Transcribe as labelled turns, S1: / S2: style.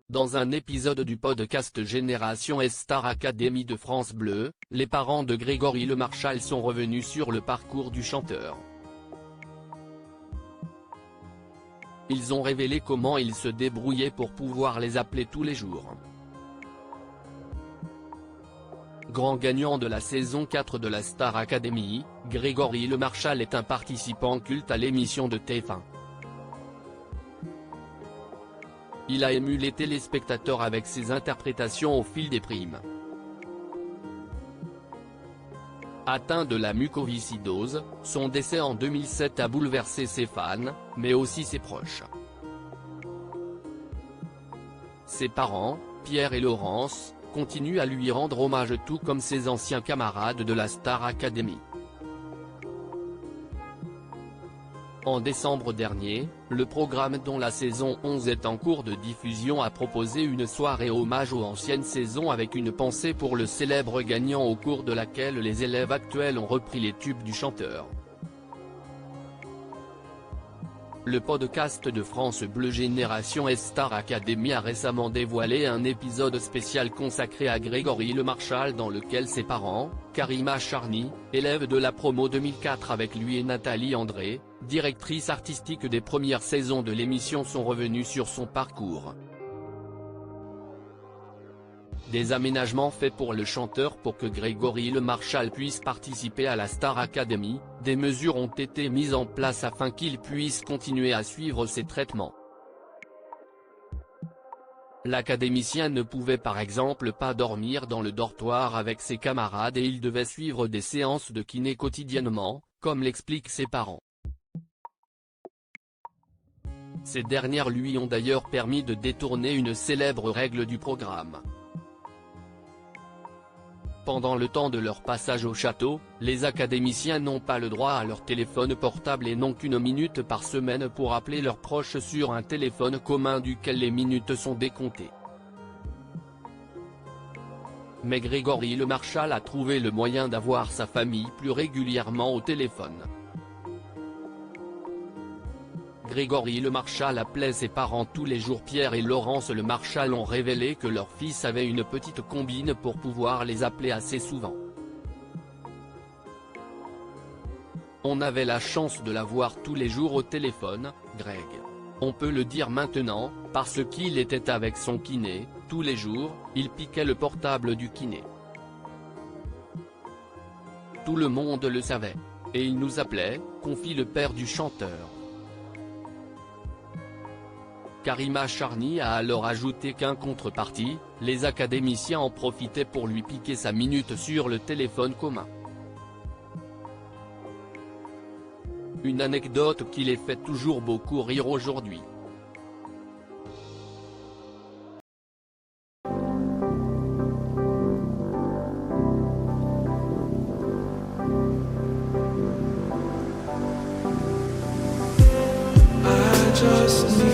S1: Dans un épisode du podcast Génération Star Academy de France Bleu, les parents de Grégory Le Marchal sont revenus sur le parcours du chanteur. Ils ont révélé comment il se débrouillait pour pouvoir les appeler tous les jours. Grand gagnant de la saison 4 de la Star Academy, Grégory Le Marchal est un participant culte à l'émission de TF1. Il a ému les téléspectateurs avec ses interprétations au fil des primes. Atteint de la mucoviscidose, son décès en 2007 a bouleversé ses fans, mais aussi ses proches. Ses parents, Pierre et Laurence, continuent à lui rendre hommage tout comme ses anciens camarades de la Star Academy. En décembre dernier, le programme dont la saison 11 est en cours de diffusion a proposé une soirée hommage aux anciennes saisons avec une pensée pour le célèbre gagnant au cours de laquelle les élèves actuels ont repris les tubes du chanteur. Le podcast de France Bleu Génération Star Academy a récemment dévoilé un épisode spécial consacré à Grégory Le Marchal dans lequel ses parents, Karima Charny, élève de la promo 2004 avec lui et Nathalie André, directrice artistique des premières saisons de l'émission sont revenus sur son parcours. Des aménagements faits pour le chanteur pour que Grégory Le Marchal puisse participer à la Star Academy, des mesures ont été mises en place afin qu'il puisse continuer à suivre ses traitements. L'académicien ne pouvait par exemple pas dormir dans le dortoir avec ses camarades et il devait suivre des séances de kiné quotidiennement, comme l'expliquent ses parents. Ces dernières lui ont d'ailleurs permis de détourner une célèbre règle du programme. Pendant le temps de leur passage au château, les académiciens n'ont pas le droit à leur téléphone portable et n'ont qu'1 minute par semaine pour appeler leurs proches sur un téléphone commun duquel les minutes sont décomptées. Mais Grégory Le Marchal a trouvé le moyen d'avoir sa famille plus régulièrement au téléphone. Grégory Le Marchal appelait ses parents tous les jours. Pierre et Laurence Le Marchal ont révélé que leur fils avait une petite combine pour pouvoir les appeler assez souvent. On avait la chance de l'avoir tous les jours au téléphone, Greg. On peut le dire maintenant, parce qu'il était avec son kiné, tous les jours, il piquait le portable du kiné. Tout le monde le savait. Et il nous appelait, confie le père du chanteur. Karima Charny a alors ajouté qu'en contrepartie, les académiciens en profitaient pour lui piquer sa minute sur le téléphone commun. Une anecdote qui les fait toujours beaucoup rire aujourd'hui.
S2: Just